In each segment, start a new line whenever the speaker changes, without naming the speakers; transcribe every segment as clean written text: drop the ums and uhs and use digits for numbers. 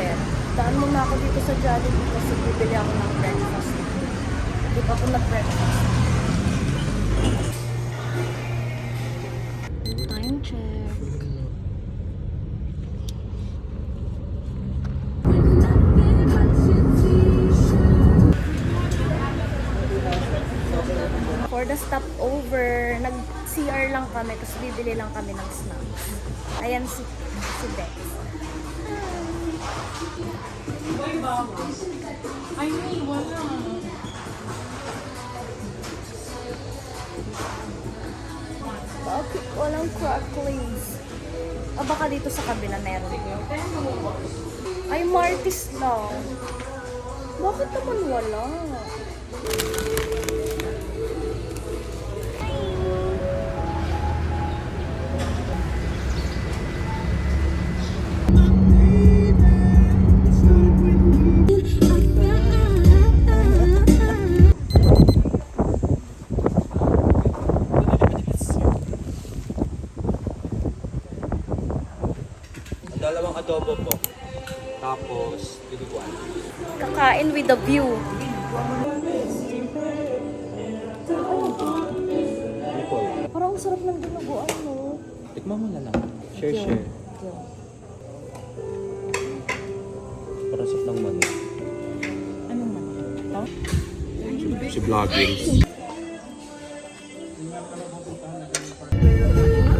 order. Daan muna ako dito sa Jollibee kasi bibili ako ng breakfast. Hindi pa ako nag-breakfast. Time check. For the stopover, nag-CR lang kami tapos bibili lang kami ng snacks. Ayan si Bex.
Ay, wala.
Bakit walang cracklings? Ah, baka dito sa kabila meron. Ay, Martis lang. Bakit naman wala?
Dalawang adobo po. Tapos, dinuguan.
Kakain with a view.
Nicole,
Parang sarap ng dinuguan, no?
tikman mo na lang. Share. Parasok ng mani.
Anong man? Ito?
Si vloggers.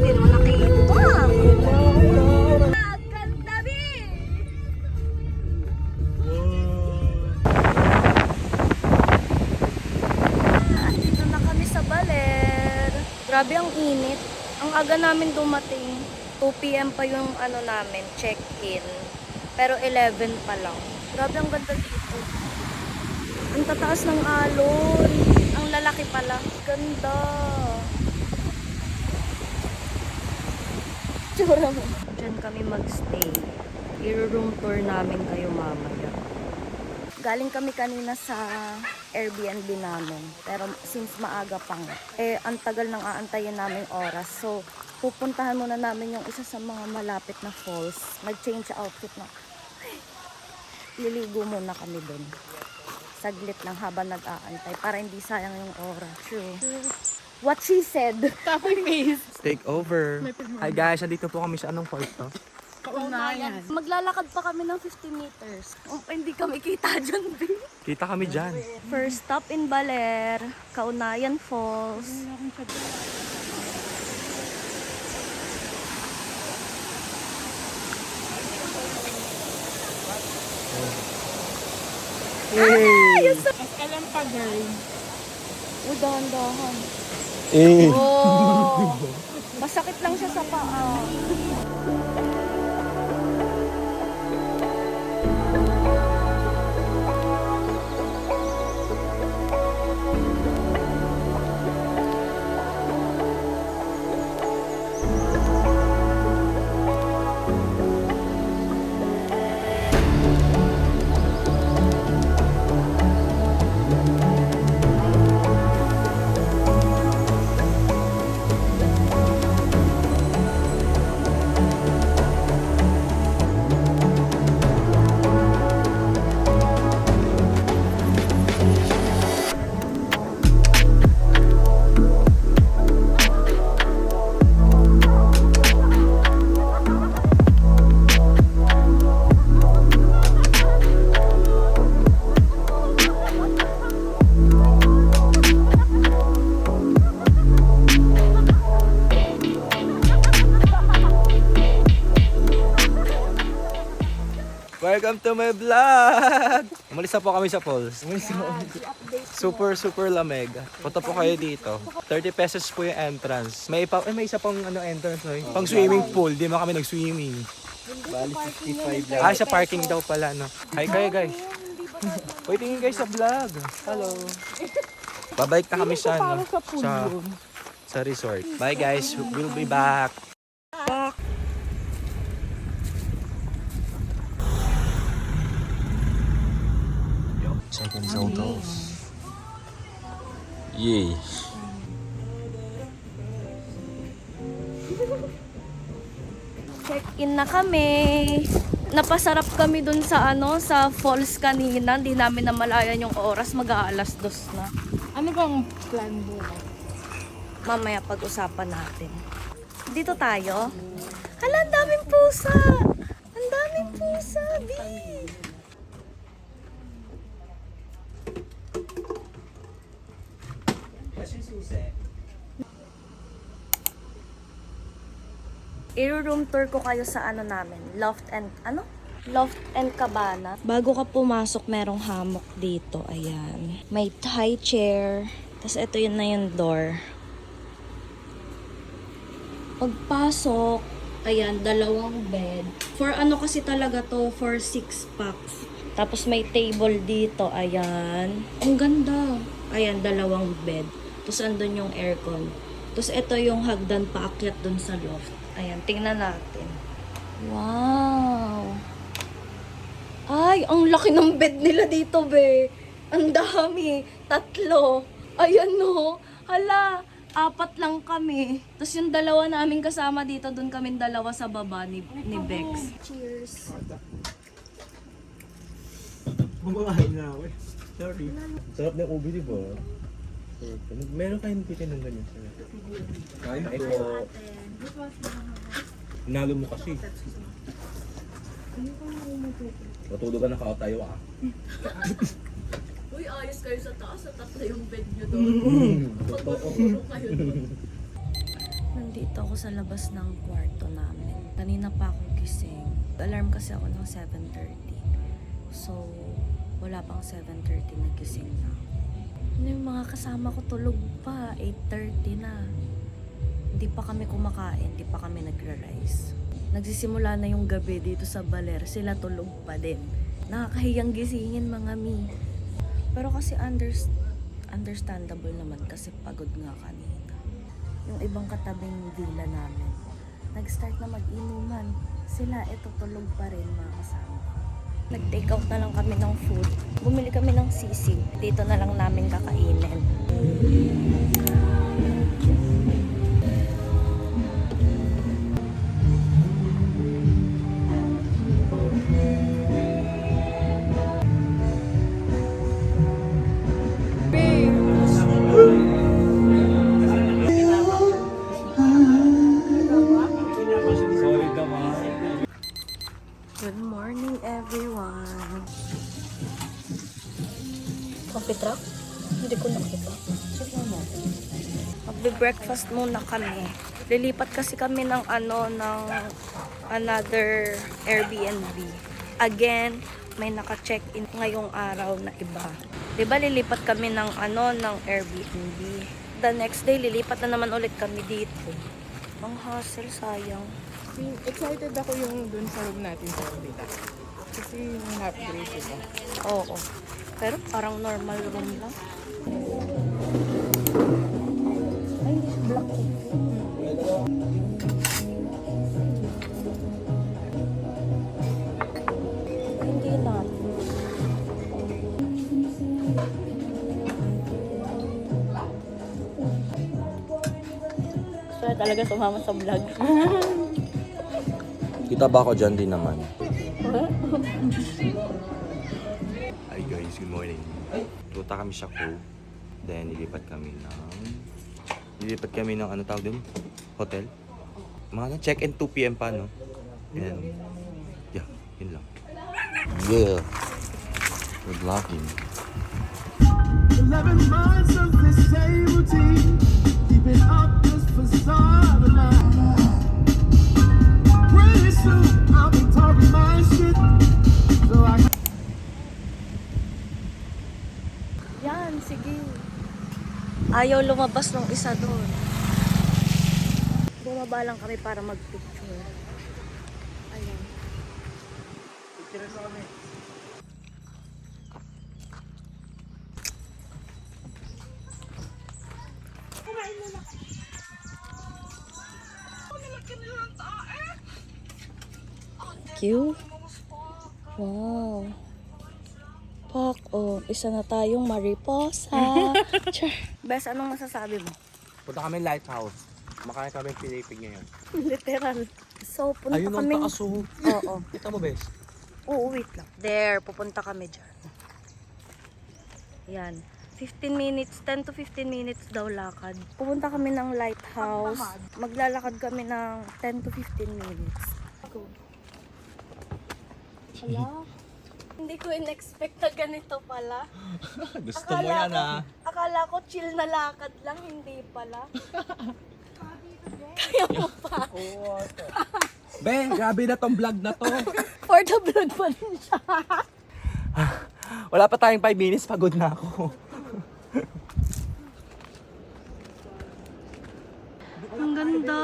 Hindi naman nakita. Kantabi! Dito na kami sa Baler. Grabe ang init. Ang aga namin dumating. 2 p.m. pa yung namin, check-in. Pero 11 pa lang. Grabe ang ganda dito. Ang tataas ng alon. Ang lalaki pala. Ganda. Tsura mo. Diyan kami magstay. I-room tour namin kayo mamaya. Galing kami kanina sa Airbnb namin. Pero since maaga pa nga, ang tagal nang aantayin namin oras. So, pupuntahan muna namin yung isa sa mga malapit na falls. Nag-change outfit na. Liligo muna kami dun. Saglit lang habang nag-aantay para hindi sayang yung oras. True. What she said.
Copy paste.
Take over. Hi guys, nandito po kami sa anong park to?
Kaunayan.
Maglalakad pa kami ng 50 meters. Hindi kami kita dyan, babe.
Kita kami dyan.
First stop in Baler, Kaunayan Falls.
Mas alam pa, girl.
Dahan-dahan.
Eh.
Oh! Masakit lang siya sa paa.
Welcome to my vlog! Umalis na po kami sa falls. Super lamig. Punta po kayo dito. 30 pesos po yung entrance. May isa pang entrance, no? Pang swimming pool. Di man kami nag-swimming.
Bali 55 lang.
Ah, sa parking daw pala, no? Hi kayo guys. Waiting guys sa vlog. Hello. Babalik na kami sa, sa resort. Bye guys. We'll be back. Second photos. Yay.
Check-in na kami. Napasarap kami dun sa sa falls kanina. Hindi namin namalayan yung oras. Mag-aalas 2 na.
Ano bang plan mo?
Mamaya pag-usapan natin. Dito tayo. Hala, ang daming pusa! Ang daming pusa, B! I-room tour ko kayo sa namin. Loft and Cabana. Bago ka pumasok, merong hammock dito. Ayan. May high chair. Tapos ito yun na yung door. Pagpasok, ayan, 2 bed. For kasi talaga to, for 6 packs. Tapos may table dito, ayan. Ang ganda. Ayan, 2 bed. Tapos andun yung aircon. Tapos ito yung hagdan paakyat dun sa loft. Ayan, tingnan natin. Wow! Ay, ang laki ng bed nila dito, be. Ang dami. 3. Ayan, no. Hala, 4 lang kami. Tapos yung 2 namin kasama dito, doon kami 2 sa baba ni Bex. Cheers.
Kumakain na ako eh. Sorry. Sarap na ubi, di ba? Meron kayong titin ng ganyan. Kain na ito. Hinalo mo kasi. Matulog ka na tayo ah.
Uy, ayos kayo sa taas. Sa 3 yung bed nyo doon. Pagpapulong kayo doon. Nandito ako sa labas ng kwarto namin. Kanina pa ako gising. Alarm kasi ako ng 7:30. So, wala pang 7:30 na gising na ako. Yung mga kasama ko tulog pa. 8:30 na. Hindi pa kami kumakain. Hindi pa kami nagra-rise. Nagsisimula na yung gabi dito sa Baler. Sila tulog pa din. Nakakahiyang gisingin mga mi. Pero kasi understandable naman kasi pagod nga kanina. Yung ibang katabing villa namin, nag-start na mag-inuman. Sila, eto tulog pa rin mga kasama. Nag-take out na lang kami ng food. Bumili kami ng sisig. Dito na lang namin kakainin. Good morning, everyone. Coffee truck? Hindi ko nakita. Magbe-breakfast muna kami. Lilipat kasi kami ng ng another Airbnb. Again, may naka-check-in ngayong araw na iba. 'Di ba lilipat kami ng ng Airbnb. The next day lilipat na naman ulit kami dito. Ang hassle, sayang.
Excited ako yung dun sa room natin sa Kabila. Kasi na-upgrade ito.
Oo. Pero parang normal room lang. Ay, hindi siya black. Hindi na. So, talaga sumama sa vlog.
Kita ba ako dyan din naman? Hi guys, good morning. Punta kami sa Cove. Then nilipat kami ng ano tawag din? Hotel. Mga check-in 2 PM pa, no? And yeah, yun lang. Yeah. We're vlogging.
11 months of the same routine, keeping up this facade of mine. Pretty soon I'll be talking my shit, so I
Yan, sige. Ayaw lumabas ng isa doon. Bumaba lang kami para mag-picture. Ayan. Cute. Wow. Pak, isa na tayong mariposa. Char. Bes, anong masasabi mo?
Punta kami lighthouse. Kumakain kami pinipig ngayon.
Literal. So, punta
Ayun ang
kami.
taas oh.
Oo.
Kita mo, bes?
Oo, wait lang. There, pupunta kami dyan. Yan. 15 minutes, 10 to 15 minutes daw lakad. Pupunta kami ng lighthouse. Maglalakad kami ng 10 to 15 minutes. Go. Hala. Hindi ko in-expect na ganito pala.
Gusto mo yan ah.
Akala ko chill na lakad lang, hindi pala.
Ben, grabe na tong vlog na to.
For the vlog pa rin siya.
Wala pa tayong 5 minutes, pagod na ako.
Ang ganda.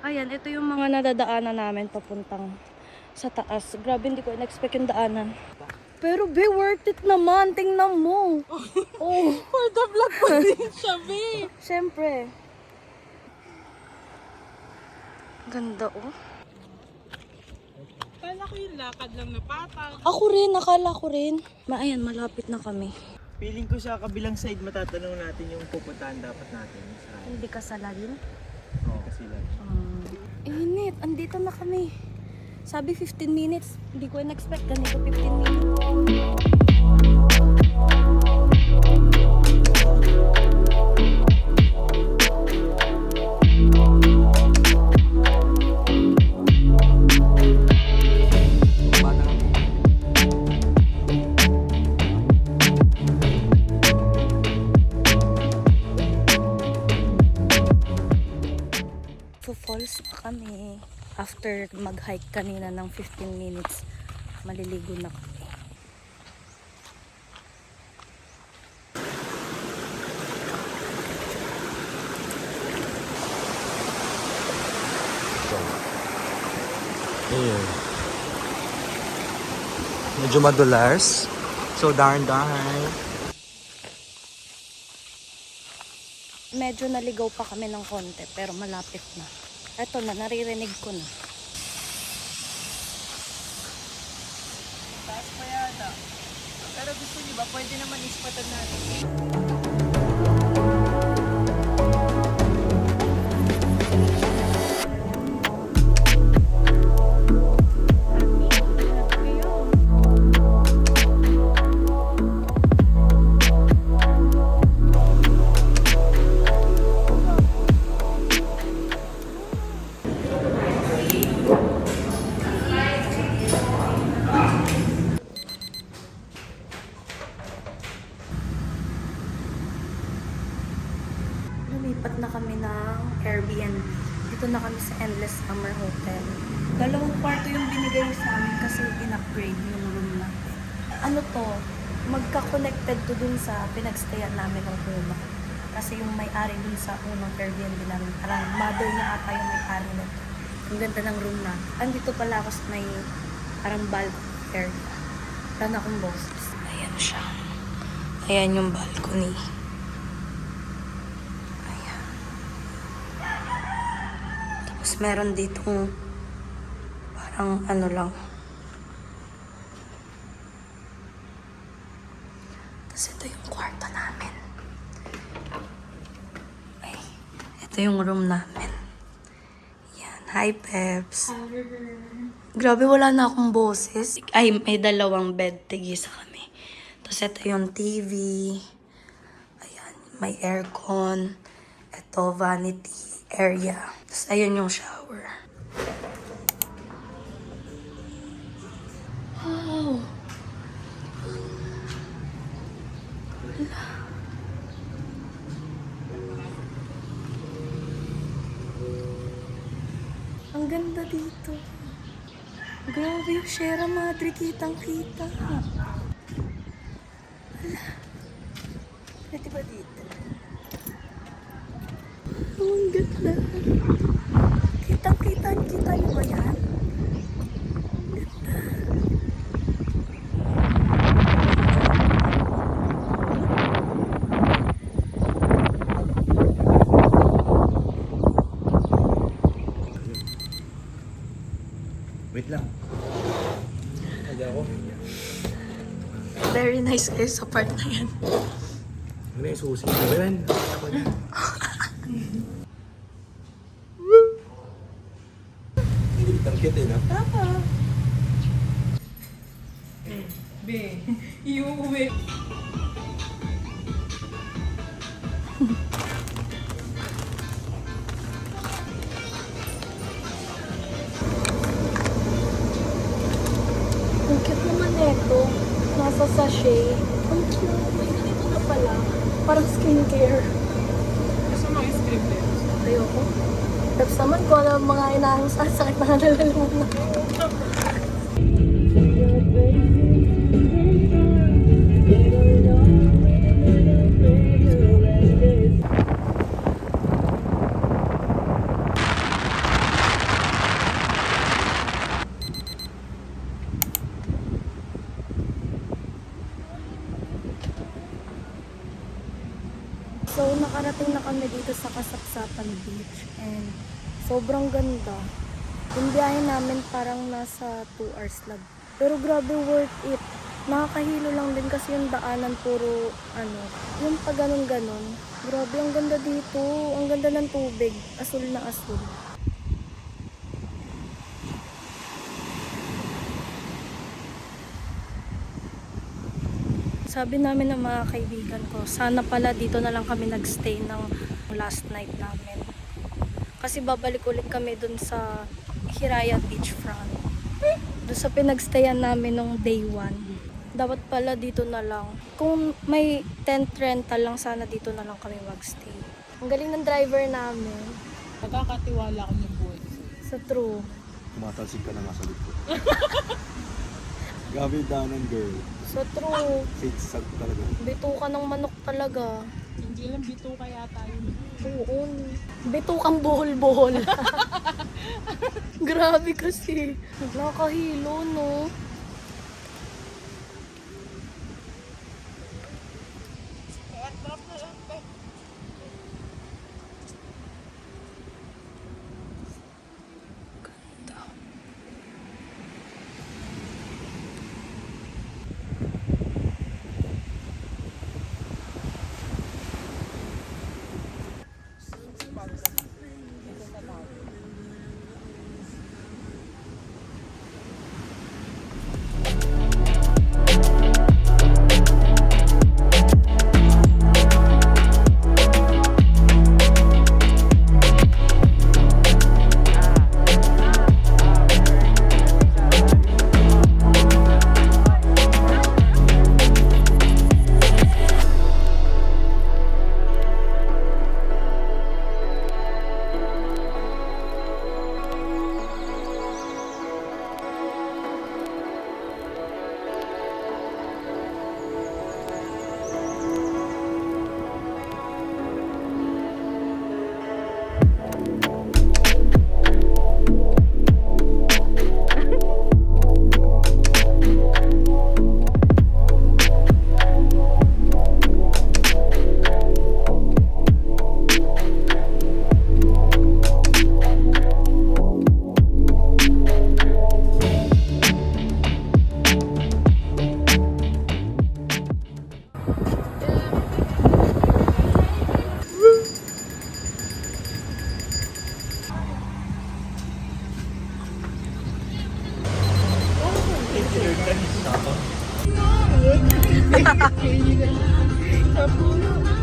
Ayan, ito yung mga nadadaanan namin papuntang sa taas. Grabe, hindi ko in-expect yung daanan. Pero be, worth it naman. Tingnan mo. Oh.
For the vlog pa din siya, be.
Siyempre. Ganda, oh.
Kala ko yung lakad lang na patag.
Ako rin, nakala ko rin. Ayan, malapit na kami.
Feeling ko sa kabilang side matatanong natin yung pupuntahan dapat natin.
Hindi ka salalin?
Oo, kasi lang.
Init, andito na kami. Sabi 15 minutes. Hindi ko in-expect ganito 15 minutes. So falls na kami. After mag-hike kanina ng 15 minutes, maliligo na kami.
Ayan. Medyo madulars. So darn.
Medyo naligaw pa kami ng konti, pero malapit na. Eto na, naririnig ko na.
Taas pa yata. Pero gusto niyo ba, pwede naman ispatan natin.
Lumipat na kami ng Airbnb. Dito na kami sa Endless Summer Hotel. 2 kwarto yung binigay sa amin kasi in-upgrade yung room natin. Ano to? Magka-connected to dun sa pinagstayan namin ng una. Kasi yung may-ari dun sa unang Airbnb namin, parang mother niya ata yung may-ari nito. Ang ganda ng room na. Andito pala ako sa may parang balcony area. Wala na akong boses. Ayan siya. Ayan yung balcony. Tapos meron ditong parang ano lang. Tapos ito yung kwarto namin. Ay, ito yung room namin. Yan. Hi, Peps. Grabe, wala na akong boses. Ay, may 2 bed. Tigisa kami. Tapos ito yung TV. Ayan, may aircon. Ito, vanity area. Tapos ayun yung shower. Wow! Ang ganda dito. Grabe yung Sierra Madre, kitang-kita. Hala. Pwede ba dito? Oh, ang ganda. Kita niyo ba yan? Ang ganda.
Wait lang. Hindi ako.
Very nice kayo sa part na yan.
Ano yung susi? Ben, ako na. Ang cute eh, no?
Be, iuwi.
Ang cute naman nito. Nasa sachet. Ang cute. May ganito na pala. Parang skincare.
Gusto mo yung scripted?
Ayoko. Tapos naman ko alam mga inaayos sa sakit na nalalaman na. So, nakarating na kami dito sa Kasapsapan Beach and sobrang ganda. Yung biyahe namin parang nasa 2 hours lang. Pero grabe worth it. Nakakahilo lang din kasi yung daanan puro yung pag ganon. Grabe, ang ganda dito. Ang ganda ng tubig. Asul na asul. Sabi namin ng mga kaibigan ko, sana pala dito na lang kami nagstay ng last night namin. Kasi babalik ulit kami dun sa Hiraya Beachfront. Dun sa pinagstayan namin nung day 1. Dapat pala dito na lang. Kung may tent rental lang, sana dito na lang kami magstay. Ang galing ng driver namin.
Magkakatiwala ko ng buhay.
Sa true.
Tumatalsik ka na nga sa likod. Grabe yung daanan, girl.
Sa true.
Sag talaga.
Bitukan ng manok talaga.
Hindi lang bito kaya tayo.
Oo. Bitukang buhol-buhol. Grabe kasi. Nakakahilo, no?
Sa puno.